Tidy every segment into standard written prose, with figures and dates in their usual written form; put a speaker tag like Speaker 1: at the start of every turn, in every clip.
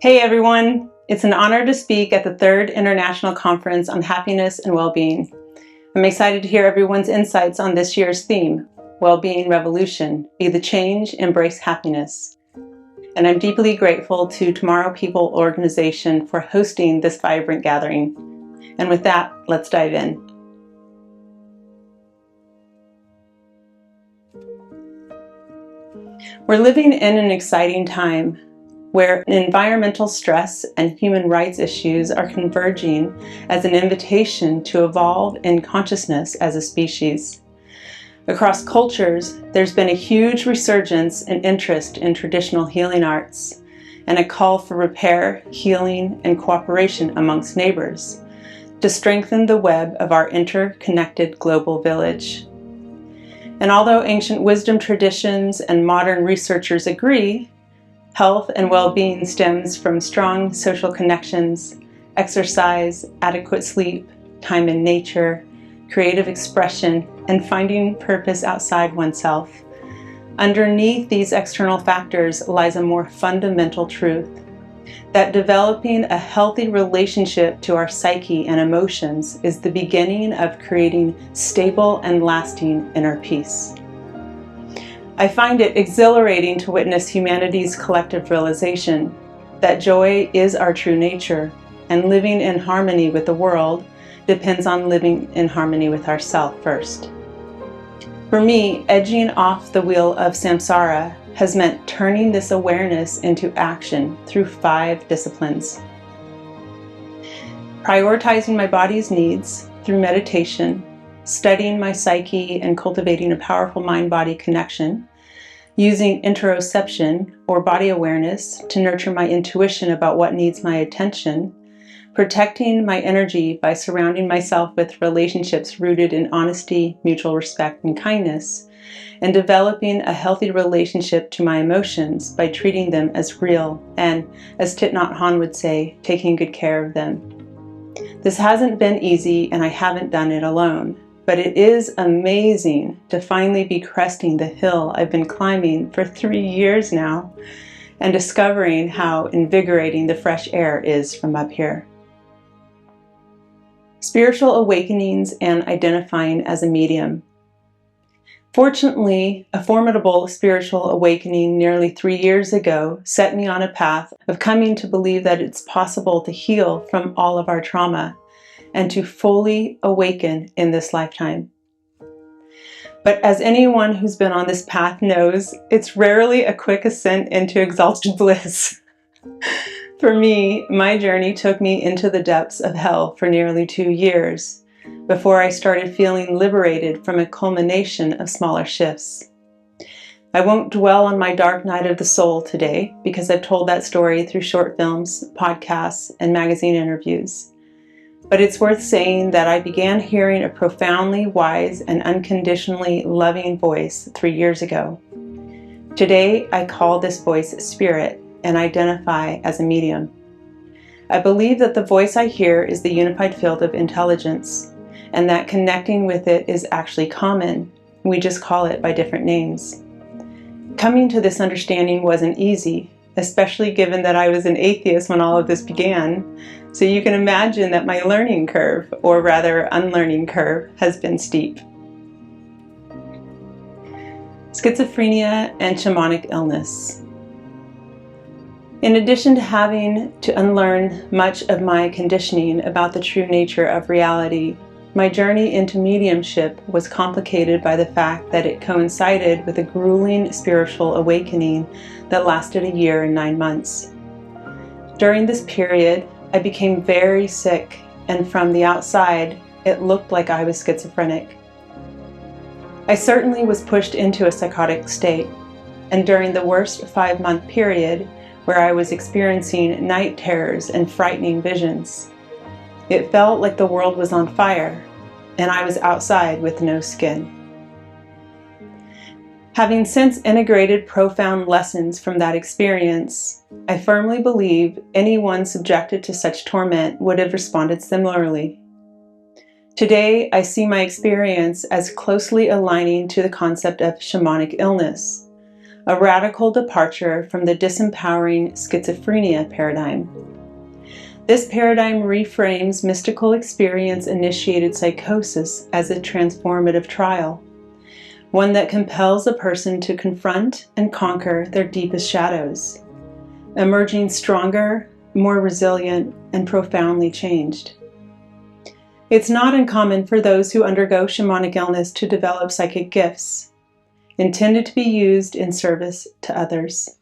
Speaker 1: Hey everyone, it's an honor to speak at the 3rd International Conference on Happiness and Well-Being. I'm excited to hear everyone's insights on this year's theme, Well-Being Revolution, Be the Change, Embrace Happiness. And I'm deeply grateful to Tomorrow People organization for hosting this vibrant gathering. And with that, let's dive in. We're living in an exciting time where environmental stress and human rights issues are converging as an invitation to evolve in consciousness as a species. Across cultures, there's been a huge resurgence in interest in traditional healing arts and a call for repair, healing, and cooperation amongst neighbors to strengthen the web of our interconnected global village. And although ancient wisdom traditions and modern researchers agree, health and well-being stems from strong social connections, exercise, adequate sleep, time in nature, creative expression, and finding purpose outside oneself. Underneath these external factors lies a more fundamental truth, that developing a healthy relationship to our psyche and emotions is the beginning of creating stable and lasting inner peace. I find it exhilarating to witness humanity's collective realization that joy is our true nature, and living in harmony with the world depends on living in harmony with ourselves first. For me, edging off the wheel of samsara has meant turning this awareness into action through 5 disciplines. Prioritizing my body's needs through meditation, studying my psyche and cultivating a powerful mind-body connection, using interoception or body awareness to nurture my intuition about what needs my attention, protecting my energy by surrounding myself with relationships rooted in honesty, mutual respect, and kindness, and developing a healthy relationship to my emotions by treating them as real and, as Thich Nhat Hanh would say, taking good care of them. This hasn't been easy, and I haven't done it alone. But it is amazing to finally be cresting the hill I've been climbing for 3 years now and discovering how invigorating the fresh air is from up here. Spiritual awakenings and identifying as a medium. Fortunately, a formidable spiritual awakening nearly 3 years ago set me on a path of coming to believe that it's possible to heal from all of our trauma and to fully awaken in this lifetime. But as anyone who's been on this path knows, it's rarely a quick ascent into exalted bliss. For me, my journey took me into the depths of hell for nearly 2 years before I started feeling liberated from a culmination of smaller shifts. I won't dwell on my dark night of the soul today because I've told that story through short films, podcasts, and magazine interviews. But it's worth saying that I began hearing a profoundly wise and unconditionally loving voice 3 years ago. Today, I call this voice Spirit and identify as a medium. I believe that the voice I hear is the unified field of intelligence, and that connecting with it is actually common. We just call it by different names. Coming to this understanding wasn't easy, especially given that I was an atheist when all of this began. So you can imagine that my learning curve, or rather unlearning curve, has been steep. Schizophrenia and shamanic illness. In addition to having to unlearn much of my conditioning about the true nature of reality, my journey into mediumship was complicated by the fact that it coincided with a grueling spiritual awakening that lasted 1 year and 9 months. During this period, I became very sick, and from the outside, it looked like I was schizophrenic. I certainly was pushed into a psychotic state, and during the worst 5-month period, where I was experiencing night terrors and frightening visions, it felt like the world was on fire, and I was outside with no skin. Having since integrated profound lessons from that experience, I firmly believe anyone subjected to such torment would have responded similarly. Today, I see my experience as closely aligning to the concept of shamanic illness, a radical departure from the disempowering schizophrenia paradigm. This paradigm reframes mystical experience-initiated psychosis as a transformative trial, one that compels a person to confront and conquer their deepest shadows, emerging stronger, more resilient, and profoundly changed. It's not uncommon for those who undergo shamanic illness to develop psychic gifts, intended to be used in service to others.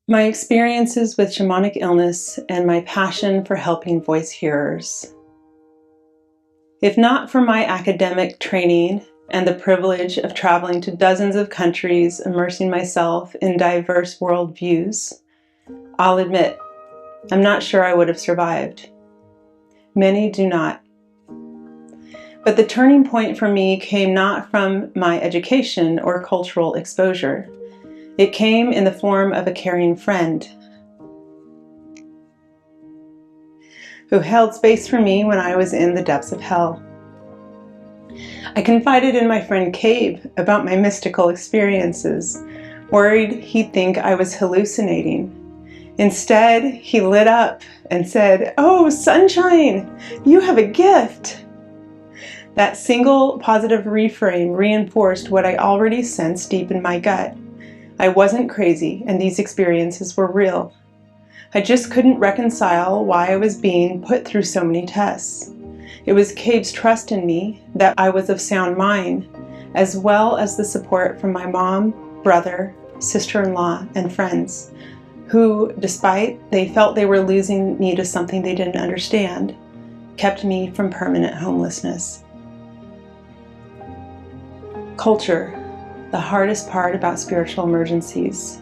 Speaker 1: My experiences with shamanic illness and my passion for helping voice hearers. If not for my academic training and the privilege of traveling to dozens of countries, immersing myself in diverse worldviews, I'll admit, I'm not sure I would have survived. Many do not. But the turning point for me came not from my education or cultural exposure. It came in the form of a caring friend who held space for me when I was in the depths of hell. I confided in my friend Cabe about my mystical experiences, worried he'd think I was hallucinating. Instead, he lit up and said, "Oh, Sunshine, you have a gift." That single positive reframe reinforced what I already sensed deep in my gut. I wasn't crazy, and these experiences were real. I just couldn't reconcile why I was being put through so many tests. It was Cabe's trust in me, that I was of sound mind, as well as the support from my mom, brother, sister-in-law, and friends, who, despite they felt they were losing me to something they didn't understand, kept me from permanent homelessness. Culture, the hardest part about spiritual emergencies.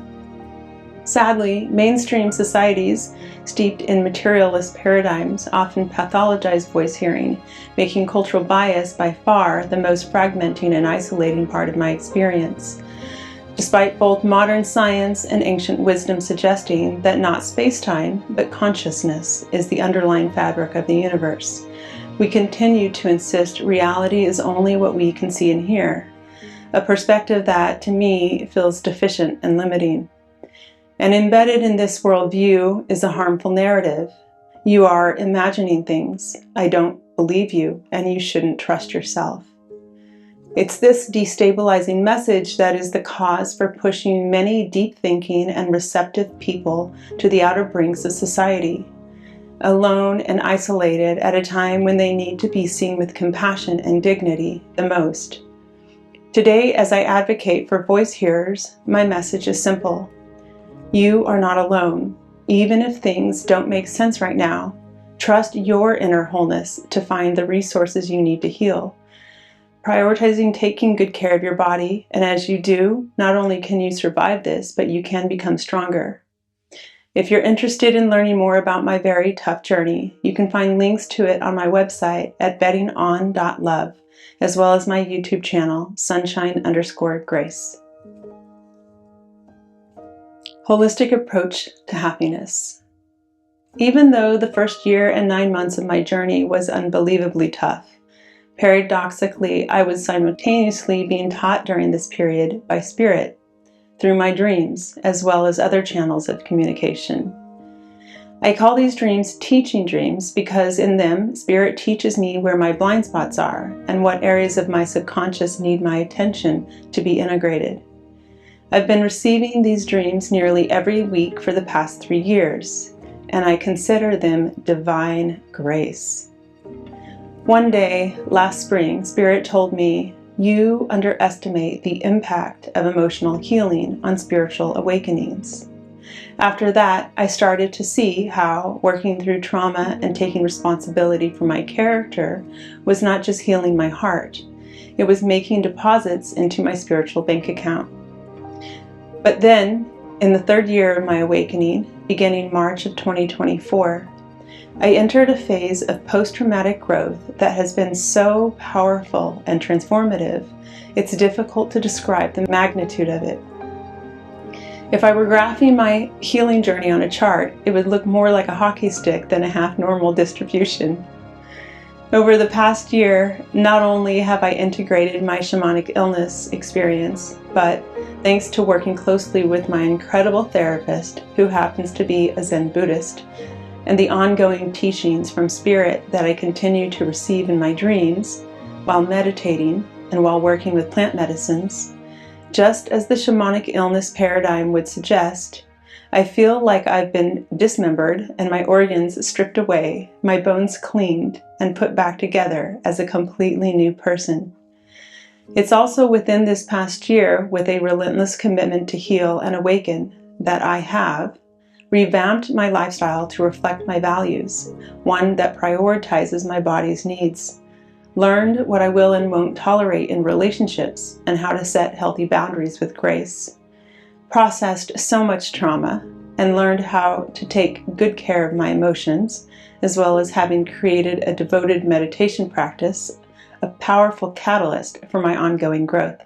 Speaker 1: Sadly, mainstream societies, steeped in materialist paradigms, often pathologize voice hearing, making cultural bias by far the most fragmenting and isolating part of my experience. Despite both modern science and ancient wisdom suggesting that not space-time, but consciousness is the underlying fabric of the universe, we continue to insist reality is only what we can see and hear, a perspective that, to me, feels deficient and limiting. And embedded in this worldview is a harmful narrative. You are imagining things. I don't believe you, and you shouldn't trust yourself. It's this destabilizing message that is the cause for pushing many deep-thinking and receptive people to the outer brinks of society, alone and isolated at a time when they need to be seen with compassion and dignity the most. Today, as I advocate for voice hearers, my message is simple. You are not alone. Even if things don't make sense right now, trust your inner wholeness to find the resources you need to heal. Prioritizing taking good care of your body, and as you do, not only can you survive this, but you can become stronger. If you're interested in learning more about my very tough journey, you can find links to it on my website at bettingon.love, as well as my YouTube channel, sunshine_grace. Holistic approach to happiness. Even though the first year and 9 months of my journey was unbelievably tough, paradoxically, I was simultaneously being taught during this period by Spirit, through my dreams, as well as other channels of communication. I call these dreams teaching dreams because in them, Spirit teaches me where my blind spots are and what areas of my subconscious need my attention to be integrated. I've been receiving these dreams nearly every week for the past 3 years, and I consider them divine grace. One day, last spring, Spirit told me, "You underestimate the impact of emotional healing on spiritual awakenings." After that, I started to see how working through trauma and taking responsibility for my character was not just healing my heart, it was making deposits into my spiritual bank account. But then, in the 3rd year of my awakening, beginning March of 2024, I entered a phase of post-traumatic growth that has been so powerful and transformative, it's difficult to describe the magnitude of it. If I were graphing my healing journey on a chart, it would look more like a hockey stick than a half-normal distribution. Over the past year, not only have I integrated my shamanic illness experience, but thanks to working closely with my incredible therapist, who happens to be a Zen Buddhist, and the ongoing teachings from Spirit that I continue to receive in my dreams, while meditating and while working with plant medicines, just as the shamanic illness paradigm would suggest, I feel like I've been dismembered and my organs stripped away, my bones cleaned and put back together as a completely new person. It's also within this past year, with a relentless commitment to heal and awaken, that I have revamped my lifestyle to reflect my values, one that prioritizes my body's needs, learned what I will and won't tolerate in relationships and how to set healthy boundaries with grace, processed so much trauma, and learned how to take good care of my emotions, as well as having created a devoted meditation practice, a powerful catalyst for my ongoing growth.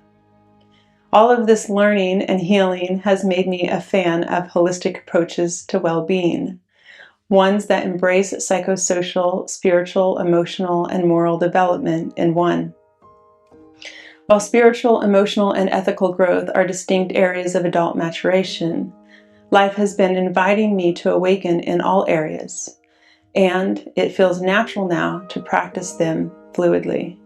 Speaker 1: All of this learning and healing has made me a fan of holistic approaches to well-being, ones that embrace psychosocial, spiritual, emotional, and moral development in one. While spiritual, emotional, and ethical growth are distinct areas of adult maturation, life has been inviting me to awaken in all areas, and it feels natural now to practice them fluidly.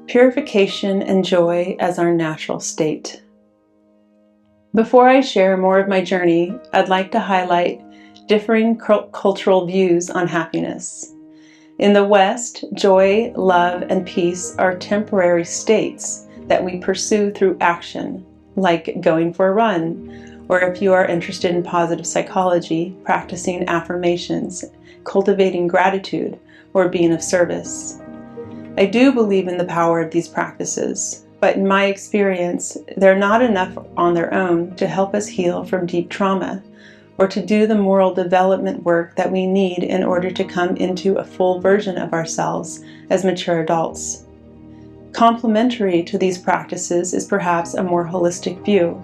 Speaker 1: Purification and joy as our natural state. Before I share more of my journey, I'd like to highlight differing cultural views on happiness. In the West, joy, love, and peace are temporary states that we pursue through action, like going for a run, or if you are interested in positive psychology, practicing affirmations, cultivating gratitude, or being of service. I do believe in the power of these practices, but in my experience, they're not enough on their own to help us heal from deep trauma, or to do the moral development work that we need in order to come into a full version of ourselves as mature adults. Complementary to these practices is perhaps a more holistic view,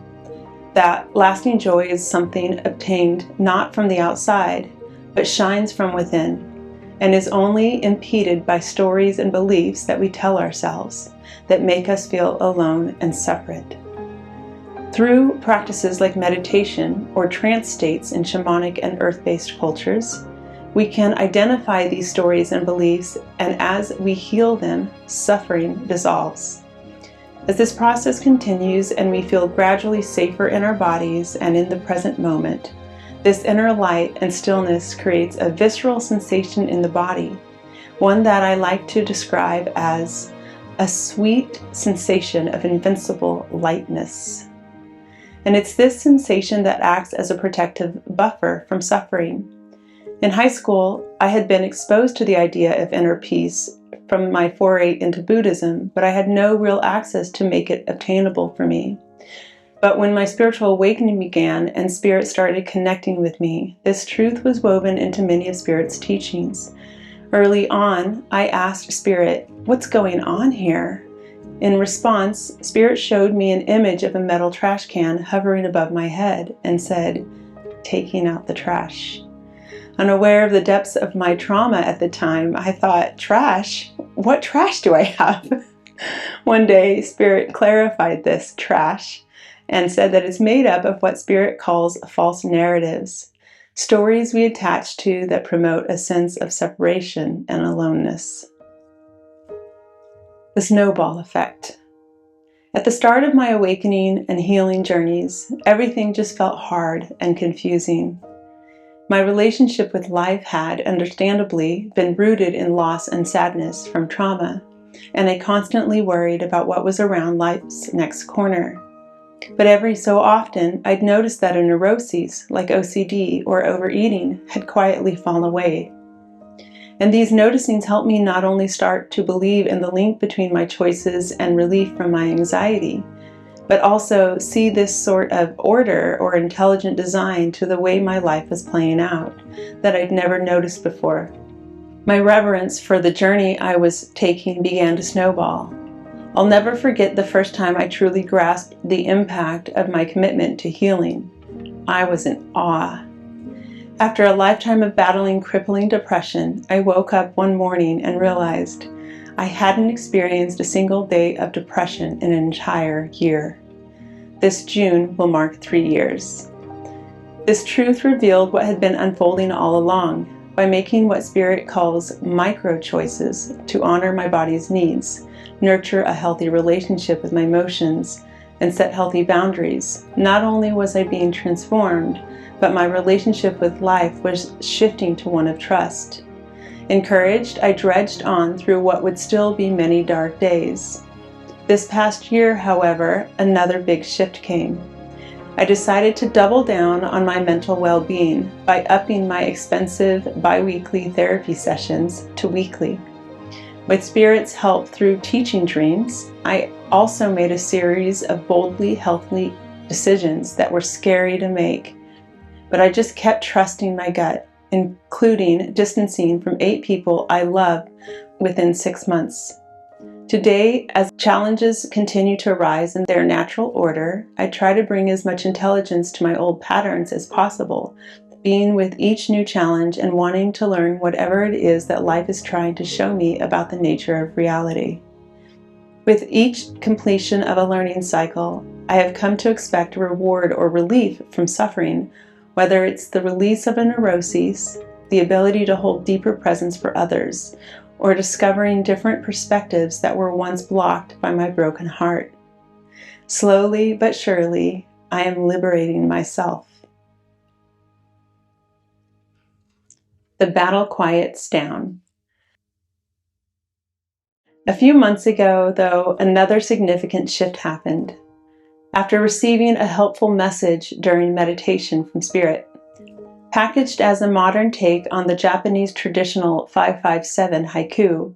Speaker 1: that lasting joy is something obtained not from the outside, but shines from within, and is only impeded by stories and beliefs that we tell ourselves that make us feel alone and separate. Through practices like meditation or trance states in shamanic and earth-based cultures, we can identify these stories and beliefs, and as we heal them, suffering dissolves. As this process continues and we feel gradually safer in our bodies and in the present moment, this inner light and stillness creates a visceral sensation in the body, one that I like to describe as a sweet sensation of invincible lightness. And it's this sensation that acts as a protective buffer from suffering. In high school, I had been exposed to the idea of inner peace from my foray into Buddhism, but I had no real access to make it obtainable for me. But when my spiritual awakening began and Spirit started connecting with me, this truth was woven into many of Spirit's teachings. Early on, I asked Spirit, "What's going on here?" In response, Spirit showed me an image of a metal trash can hovering above my head and said, "Taking out the trash." Unaware of the depths of my trauma at the time, I thought, trash? What trash do I have? One day, Spirit clarified this trash and said that it's made up of what Spirit calls false narratives, stories we attach to that promote a sense of separation and aloneness. The snowball effect. At the start of my awakening and healing journeys, everything just felt hard and confusing. My relationship with life had, understandably, been rooted in loss and sadness from trauma, and I constantly worried about what was around life's next corner. But every so often, I'd noticed that a neuroses, like OCD or overeating, had quietly fallen away. And these noticings helped me not only start to believe in the link between my choices and relief from my anxiety, but also see this sort of order or intelligent design to the way my life was playing out that I'd never noticed before. My reverence for the journey I was taking began to snowball. I'll never forget the first time I truly grasped the impact of my commitment to healing. I was in awe. After a lifetime of battling crippling depression, I woke up one morning and realized I hadn't experienced a single day of depression in an entire year. This June will mark 3 years. This truth revealed what had been unfolding all along. By making what Spirit calls micro choices to honor my body's needs, nurture a healthy relationship with my emotions, and set healthy boundaries, not only was I being transformed, but my relationship with life was shifting to one of trust. Encouraged, I dredged on through what would still be many dark days. This past year, however, another big shift came. I decided to double down on my mental well-being by upping my expensive bi-weekly therapy sessions to weekly. With Spirit's help through teaching dreams, I also made a series of boldly healthy decisions that were scary to make, but I just kept trusting my gut, including distancing from 8 people I love within 6 months. Today, as challenges continue to arise in their natural order, I try to bring as much intelligence to my old patterns as possible, being with each new challenge and wanting to learn whatever it is that life is trying to show me about the nature of reality. With each completion of a learning cycle, I have come to expect a reward or relief from suffering, whether it's the release of a neuroses, the ability to hold deeper presence for others, or discovering different perspectives that were once blocked by my broken heart. Slowly but surely, I am liberating myself. The battle quiets down. A few months ago, though, another significant shift happened. After receiving a helpful message during meditation from Spirit, packaged as a modern take on the Japanese traditional 557 haiku,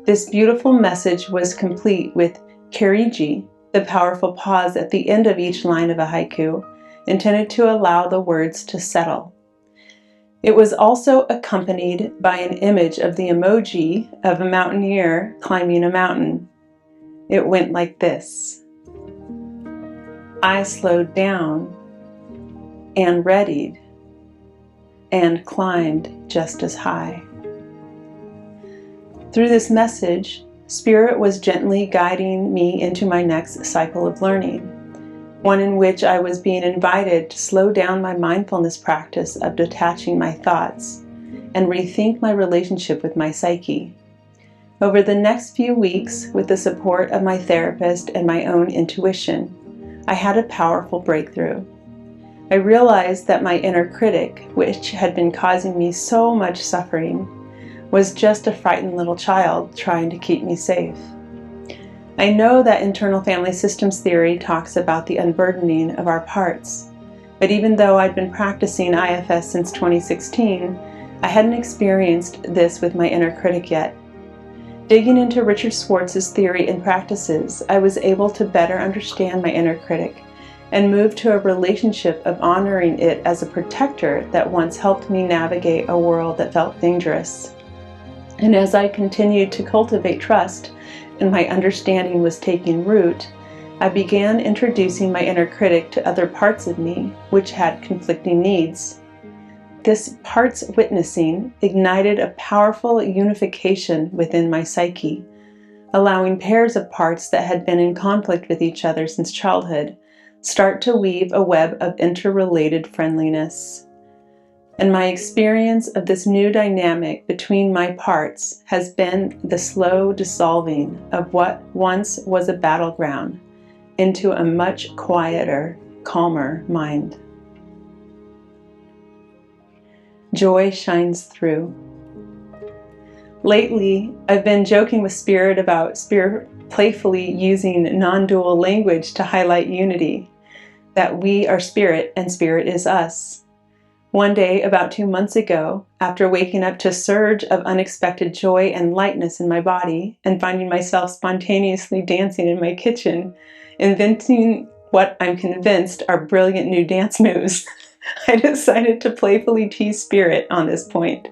Speaker 1: this beautiful message was complete with kirigi, the powerful pause at the end of each line of a haiku, intended to allow the words to settle. It was also accompanied by an image of the emoji of a mountaineer climbing a mountain. It went like this: I slowed down and readied and climbed just as high. Through this message, Spirit was gently guiding me into my next cycle of learning, one in which I was being invited to slow down my mindfulness practice of detaching my thoughts and rethink my relationship with my psyche. Over the next few weeks, with the support of my therapist and my own intuition, I had a powerful breakthrough. I realized that my inner critic, which had been causing me so much suffering, was just a frightened little child trying to keep me safe. I know that internal family systems theory talks about the unburdening of our parts, but even though I'd been practicing IFS since 2016, I hadn't experienced this with my inner critic yet. Digging into Richard Schwartz's theory and practices, I was able to better understand my inner critic and move to a relationship of honoring it as a protector that once helped me navigate a world that felt dangerous. And as I continued to cultivate trust and my understanding was taking root, I began introducing my inner critic to other parts of me which had conflicting needs. This parts witnessing ignited a powerful unification within my psyche, allowing pairs of parts that had been in conflict with each other since childhood start to weave a web of interrelated friendliness. And my experience of this new dynamic between my parts has been the slow dissolving of what once was a battleground into a much quieter, calmer mind. Joy shines through. Lately, I've been joking with Spirit about Spirit playfully using non-dual language to highlight unity, that we are Spirit and Spirit is us. One day, about 2 months ago, after waking up to a surge of unexpected joy and lightness in my body and finding myself spontaneously dancing in my kitchen, inventing what I'm convinced are brilliant new dance moves, I decided to playfully tease Spirit on this point.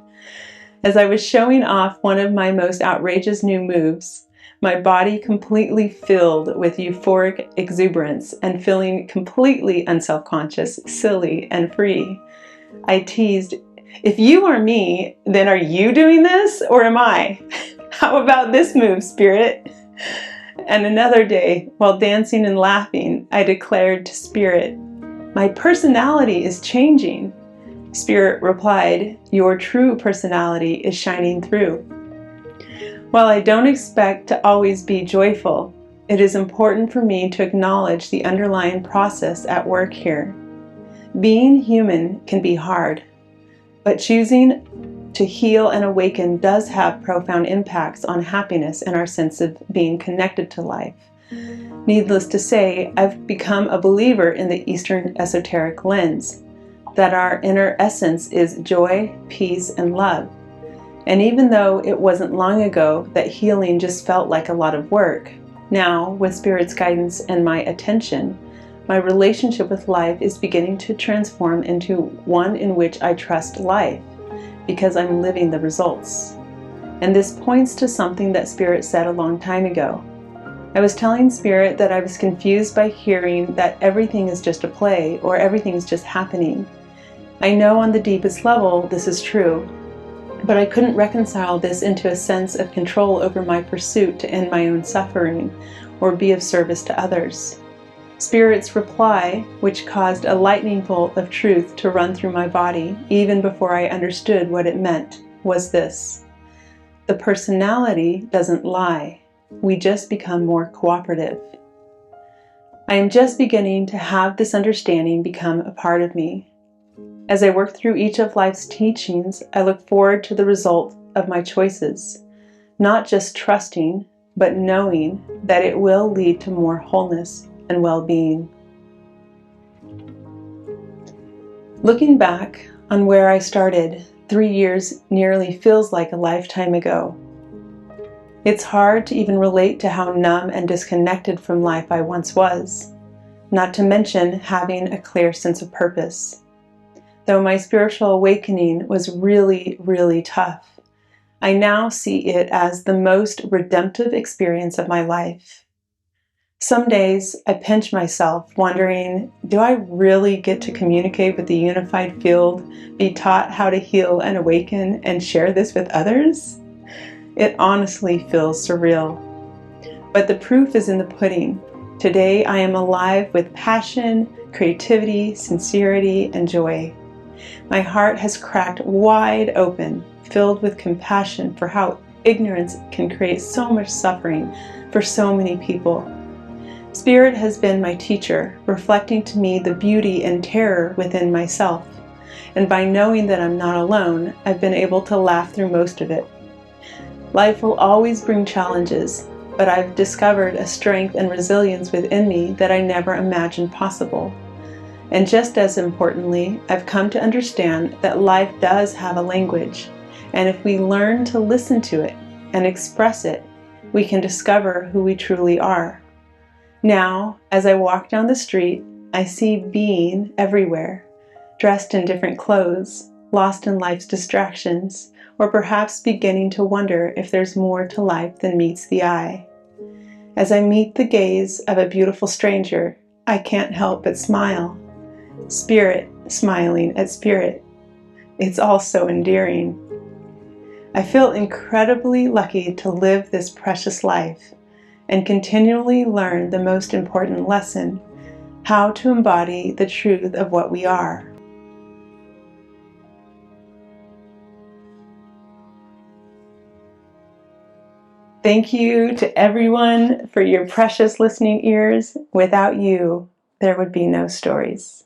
Speaker 1: As I was showing off one of my most outrageous new moves, my body completely filled with euphoric exuberance and feeling completely unselfconscious, silly, and free, I teased, "If you are me, then are you doing this, or am I? How about this move, Spirit?" And another day, while dancing and laughing, I declared to Spirit, "My personality is changing." Spirit replied, "Your true personality is shining through." While I don't expect to always be joyful, it is important for me to acknowledge the underlying process at work here. Being human can be hard, but choosing to heal and awaken does have profound impacts on happiness and our sense of being connected to life. Needless to say, I've become a believer in the Eastern esoteric lens, that our inner essence is joy, peace, and love. And even though it wasn't long ago that healing just felt like a lot of work, now, with Spirit's guidance and my attention, my relationship with life is beginning to transform into one in which I trust life, because I'm living the results. And this points to something that Spirit said a long time ago. I was telling Spirit that I was confused by hearing that everything is just a play, or everything is just happening. I know on the deepest level this is true, but I couldn't reconcile this into a sense of control over my pursuit to end my own suffering or be of service to others. Spirit's reply, which caused a lightning bolt of truth to run through my body even before I understood what it meant, was this: the personality doesn't lie. We just become more cooperative. I am just beginning to have this understanding become a part of me. As I work through each of life's teachings, I look forward to the result of my choices, not just trusting, but knowing that it will lead to more wholeness and well-being. Looking back on where I started, 3 years nearly feels like a lifetime ago. It's hard to even relate to how numb and disconnected from life I once was, not to mention having a clear sense of purpose. Though my spiritual awakening was really, really tough, I now see it as the most redemptive experience of my life. Some days I pinch myself, wondering, do I really get to communicate with the unified field, be taught how to heal and awaken, and share this with others? It honestly feels surreal. But the proof is in the pudding. Today I am alive with passion, creativity, sincerity, and joy. My heart has cracked wide open, filled with compassion for how ignorance can create so much suffering for so many people. Spirit has been my teacher, reflecting to me the beauty and terror within myself. And by knowing that I'm not alone, I've been able to laugh through most of it. Life will always bring challenges, but I've discovered a strength and resilience within me that I never imagined possible. And just as importantly, I've come to understand that life does have a language, and if we learn to listen to it and express it, we can discover who we truly are. Now, as I walk down the street, I see being everywhere, dressed in different clothes, lost in life's distractions, or perhaps beginning to wonder if there's more to life than meets the eye. As I meet the gaze of a beautiful stranger, I can't help but smile. Spirit smiling at Spirit. It's all so endearing. I feel incredibly lucky to live this precious life and continually learn the most important lesson: how to embody the truth of what we are. Thank you to everyone for your precious listening ears. Without you, there would be no stories.